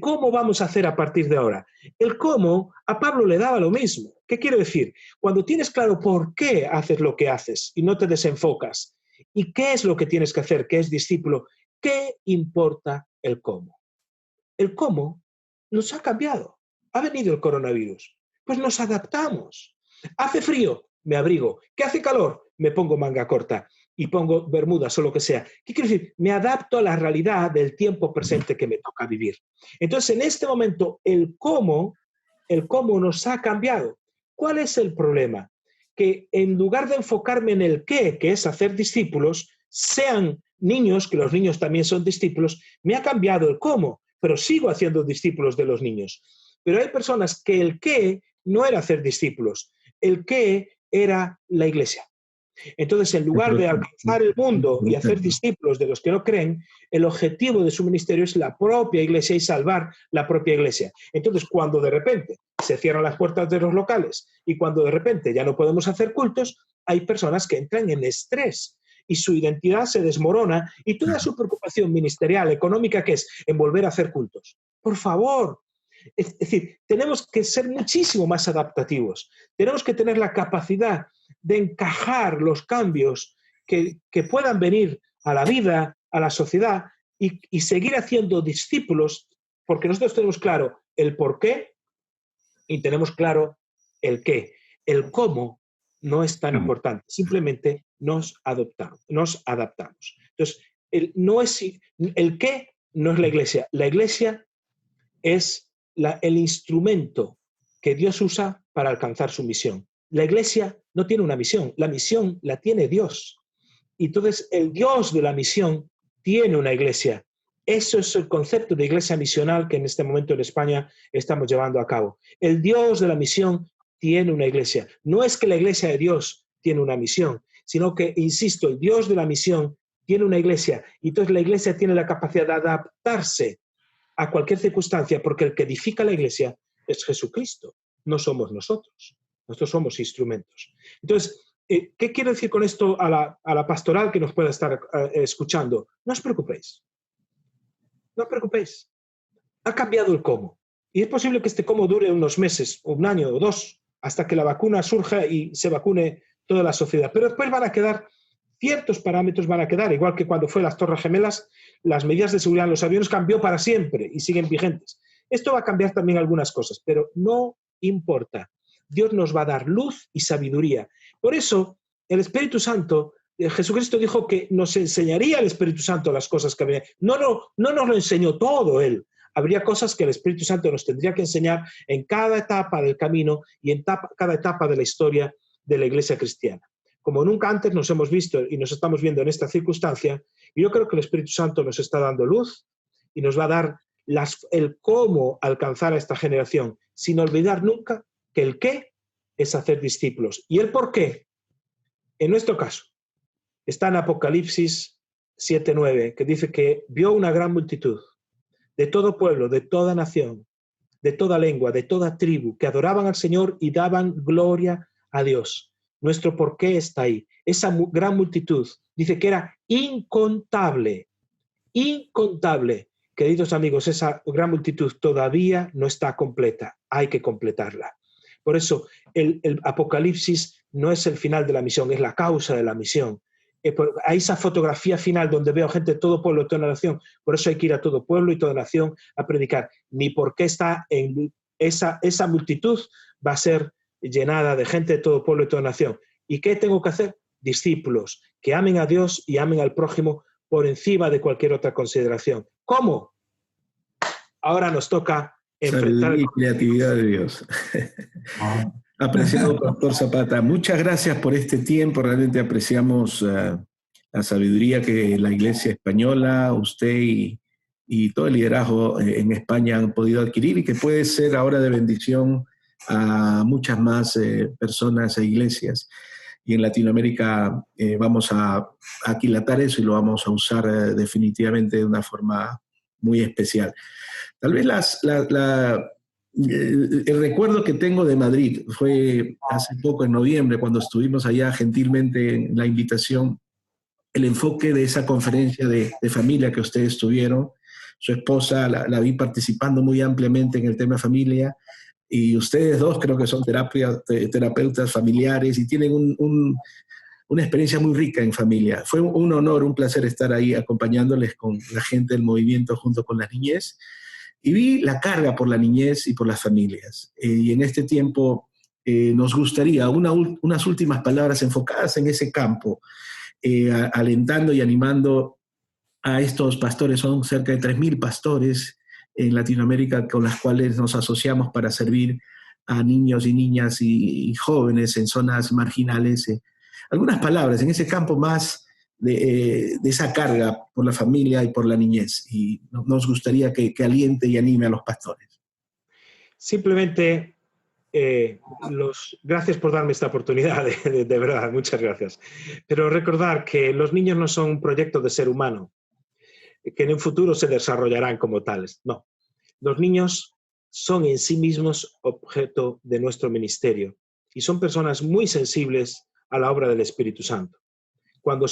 ¿Cómo vamos a hacer a partir de ahora? El cómo a Pablo le daba lo mismo. ¿Qué quiero decir? Cuando tienes claro por qué haces lo que haces y no te desenfocas, y qué es lo que tienes que hacer, que es discípulo, ¿qué importa el cómo? El cómo nos ha cambiado. Ha venido el coronavirus. Pues nos adaptamos. Hace frío, me abrigo. ¿Qué hace calor? Me pongo manga corta y pongo bermudas o lo que sea. ¿Qué quiero decir? Me adapto a la realidad del tiempo presente que me toca vivir. Entonces, en este momento, el cómo nos ha cambiado. ¿Cuál es el problema? Que en lugar de enfocarme en el qué, que es hacer discípulos, sean niños, que los niños también son discípulos, me ha cambiado el cómo, pero sigo haciendo discípulos de los niños. Pero hay personas que el qué no era hacer discípulos, el qué era la iglesia. Entonces, en lugar de alcanzar el mundo y hacer discípulos de los que no creen, el objetivo de su ministerio es la propia iglesia y salvar la propia iglesia. Entonces, cuando de repente se cierran las puertas de los locales y cuando de repente ya no podemos hacer cultos, hay personas que entran en estrés y su identidad se desmorona y toda su preocupación ministerial, económica, que es en volver a hacer cultos. Por favor. Es decir, tenemos que ser muchísimo más adaptativos. Tenemos que tener la capacidad de encajar los cambios que puedan venir a la vida, a la sociedad y seguir haciendo discípulos, porque nosotros tenemos claro el por qué y tenemos claro el qué. El cómo no es tan importante, simplemente nos adaptamos. Entonces, el qué no es la iglesia. La iglesia es el instrumento que Dios usa para alcanzar su misión. La iglesia no tiene una misión, la misión la tiene Dios. Y entonces el Dios de la misión tiene una iglesia. Eso es el concepto de iglesia misional que en este momento en España estamos llevando a cabo. El Dios de la misión tiene una iglesia. No es que la iglesia de Dios tiene una misión, sino que, insisto, el Dios de la misión tiene una iglesia. Y entonces la iglesia tiene la capacidad de adaptarse a cualquier circunstancia, porque el que edifica la iglesia es Jesucristo, no somos nosotros. Nosotros somos instrumentos. Entonces, ¿qué quiero decir con esto a la pastoral que nos pueda estar escuchando? No os preocupéis. No os preocupéis. Ha cambiado el cómo. Y es posible que este cómo dure unos meses, un año o 2, hasta que la vacuna surja y se vacune toda la sociedad. Pero después van a quedar ciertos parámetros, igual que cuando fue las Torres Gemelas, las medidas de seguridad en los aviones cambió para siempre y siguen vigentes. Esto va a cambiar también algunas cosas, pero no importa. Dios nos va a dar luz y sabiduría. Por eso, el Espíritu Santo, Jesucristo dijo que nos enseñaría el Espíritu Santo las cosas que había. No nos lo enseñó todo Él. Habría cosas que el Espíritu Santo nos tendría que enseñar en cada etapa del camino y en cada etapa de la historia de la Iglesia cristiana. Como nunca antes nos hemos visto y nos estamos viendo en esta circunstancia, y yo creo que el Espíritu Santo nos está dando luz y nos va a dar el cómo alcanzar a esta generación, sin olvidar nunca que el qué es hacer discípulos. ¿Y el por qué? En nuestro caso, está en Apocalipsis 7:9, que dice que vio una gran multitud de todo pueblo, de toda nación, de toda lengua, de toda tribu, que adoraban al Señor y daban gloria a Dios. Nuestro porqué está ahí. Esa gran multitud dice que era incontable, incontable. Queridos amigos, esa gran multitud todavía no está completa, hay que completarla. Por eso el Apocalipsis no es el final de la misión, es la causa de la misión. Hay esa fotografía final donde veo gente de todo pueblo, de toda nación. Por eso hay que ir a todo pueblo y toda nación a predicar. Mi porqué está en esa multitud, va a ser llenada de gente de todo pueblo y toda nación. ¿Y qué tengo que hacer? Discípulos que amen a Dios y amen al prójimo por encima de cualquier otra consideración. ¿Cómo? Ahora nos toca enfrentar Sabiduría y creatividad de Dios. Apreciado Pastor Zapata, muchas gracias por este tiempo. Realmente apreciamos la sabiduría que la Iglesia española, usted y todo el liderazgo en España han podido adquirir y que puede ser ahora de bendición a muchas más personas e iglesias. Y en Latinoamérica vamos a aquilatar eso y lo vamos a usar definitivamente de una forma muy especial. Tal vez el recuerdo que tengo de Madrid fue hace poco, en noviembre, cuando estuvimos allá gentilmente en la invitación, el enfoque de esa conferencia de familia que ustedes tuvieron. Su esposa la vi participando muy ampliamente en el tema familia, y ustedes dos creo que son terapeutas familiares y tienen una experiencia muy rica en familia. Fue un honor, un placer estar ahí acompañándoles con la gente del movimiento junto con la niñez. Y vi la carga por la niñez y por las familias. Y en este tiempo nos gustaría unas últimas palabras enfocadas en ese campo, alentando y animando a estos pastores. Son cerca de 3.000 pastores en Latinoamérica con los cuales nos asociamos para servir a niños y niñas y jóvenes en zonas marginales. Algunas palabras en ese campo más de esa carga por la familia y por la niñez. Y nos gustaría que aliente y anime a los pastores. Simplemente, gracias por darme esta oportunidad, de verdad, muchas gracias. Pero recordar que los niños no son un proyecto de ser humano, que en un futuro se desarrollarán como tales. No, los niños son en sí mismos objeto de nuestro ministerio y son personas muy sensibles a la obra del Espíritu Santo. Cuando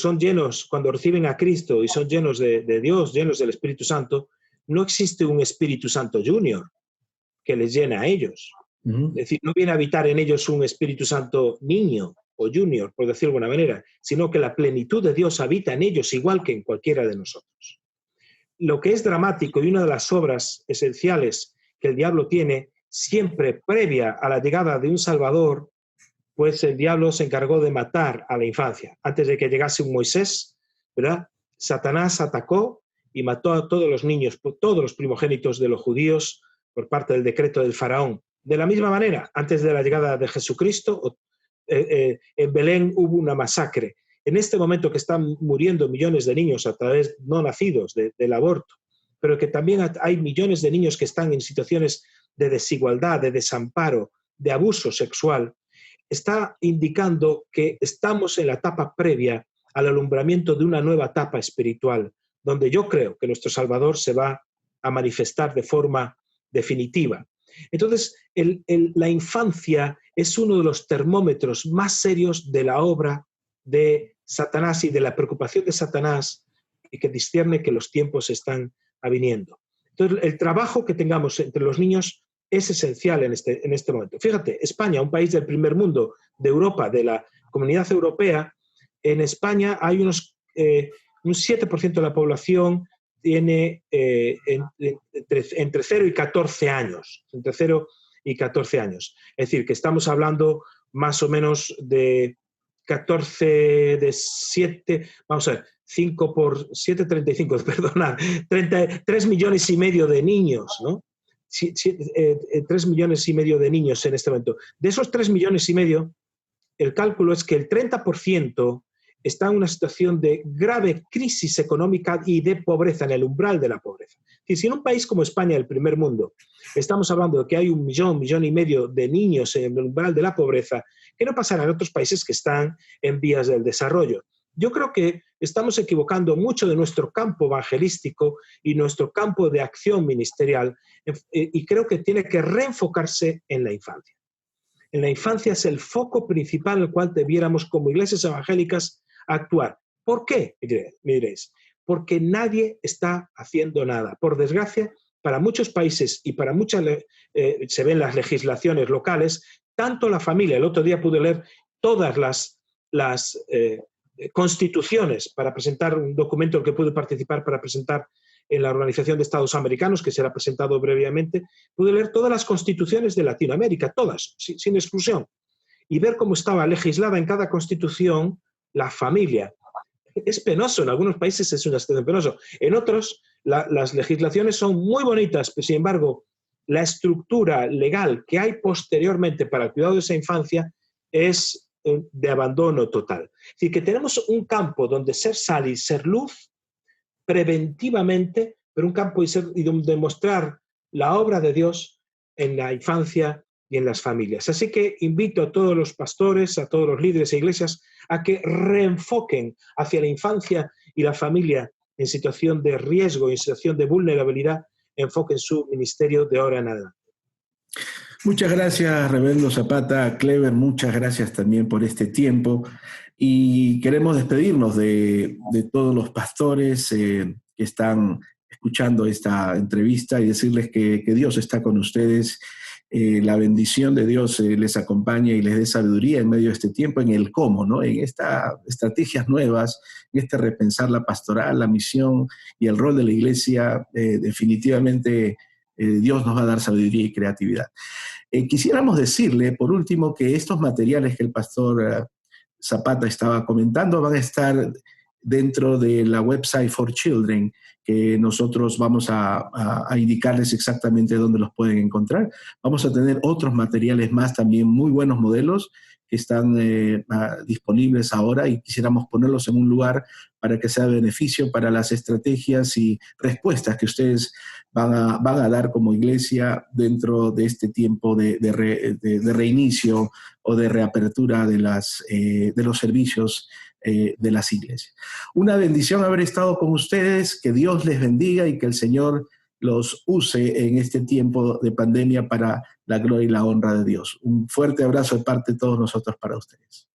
reciben a Cristo y son llenos de Dios, llenos del Espíritu Santo, no existe un Espíritu Santo Junior que les llene a ellos. Es decir, no viene a habitar en ellos un Espíritu Santo niño o junior, por decirlo de alguna manera, sino que la plenitud de Dios habita en ellos igual que en cualquiera de nosotros. Lo que es dramático y una de las obras esenciales que el diablo tiene, siempre previa a la llegada de un Salvador, pues el diablo se encargó de matar a la infancia. Antes de que llegase un Moisés, ¿verdad? Satanás atacó y mató a todos los niños, todos los primogénitos de los judíos por parte del decreto del faraón. De la misma manera, antes de la llegada de Jesucristo, en Belén hubo una masacre. En este momento que están muriendo millones de niños a través no nacidos del aborto, pero que también hay millones de niños que están en situaciones de desigualdad, de desamparo, de abuso sexual, está indicando que estamos en la etapa previa al alumbramiento de una nueva etapa espiritual, donde yo creo que nuestro Salvador se va a manifestar de forma definitiva. Entonces, la infancia es uno de los termómetros más serios de la obra de Satanás y de la preocupación de Satanás, y que discierne que los tiempos están aviniendo. Entonces, el trabajo que tengamos entre los niños es esencial en este momento. Fíjate, España, un país del primer mundo, de Europa, de la Comunidad Europea, en España hay un 7% de la población tiene entre 0 y 14 años. Entre 0 y 14 años. Es decir, que estamos hablando más o menos de 14, de 7, vamos a ver, 5 por 7, 35, perdonad, 3 millones y medio de niños, ¿no? 3 millones y medio de niños en este momento. De esos 3 millones y medio, el cálculo es que el 30% está en una situación de grave crisis económica y de pobreza, en el umbral de la pobreza. Y si en un país como España, el primer mundo, estamos hablando de que hay 1,5 millones de niños en el umbral de la pobreza, ¿qué no pasará en otros países que están en vías del desarrollo? Yo creo que estamos equivocando mucho de nuestro campo evangelístico y nuestro campo de acción ministerial, y creo que tiene que reenfocarse en la infancia. En la infancia es el foco principal en el cual debiéramos como iglesias evangélicas actuar. ¿Por qué? Miréis, porque nadie está haciendo nada. Por desgracia, para muchos países y para muchas, se ven las legislaciones locales, tanto la familia, el otro día pude leer todas las constituciones para presentar un documento en el que pude participar para presentar en la Organización de Estados Americanos, que será presentado brevemente, pude leer todas las constituciones de Latinoamérica, todas, sin exclusión, y ver cómo estaba legislada en cada constitución la familia. Es penoso, en algunos países es una situación penosa, en otros las legislaciones son muy bonitas, pero sin embargo la estructura legal que hay posteriormente para el cuidado de esa infancia es de abandono total. Es decir, que tenemos un campo donde ser sal y ser luz preventivamente, pero un campo y donde mostrar la obra de Dios en la infancia y en las familias. Así que invito a todos los pastores, a todos los líderes e iglesias a que reenfoquen hacia la infancia y la familia en situación de riesgo, en situación de vulnerabilidad, enfoquen su ministerio de ahora en adelante. Muchas gracias, Reverendo Zapata. Clever, muchas gracias también por este tiempo. Y queremos despedirnos de todos los pastores que están escuchando esta entrevista y decirles que Dios está con ustedes. La bendición de Dios les acompañe y les dé sabiduría en medio de este tiempo, en el cómo, ¿no? En estas estrategias nuevas, en este repensar la pastoral, la misión y el rol de la iglesia. Definitivamente Dios nos va a dar sabiduría y creatividad. Quisiéramos decirle, por último, que estos materiales que el pastor Zapata estaba comentando van a estar dentro de la website For Children, que nosotros vamos a indicarles exactamente dónde los pueden encontrar. Vamos a tener otros materiales más, también muy buenos modelos que están disponibles ahora, y quisiéramos ponerlos en un lugar para que sea de beneficio para las estrategias y respuestas que ustedes van a dar como iglesia dentro de este tiempo de reinicio o de reapertura de los servicios de las iglesias. Una bendición haber estado con ustedes, que Dios les bendiga y que el Señor los use en este tiempo de pandemia para la gloria y la honra de Dios. Un fuerte abrazo de parte de todos nosotros para ustedes.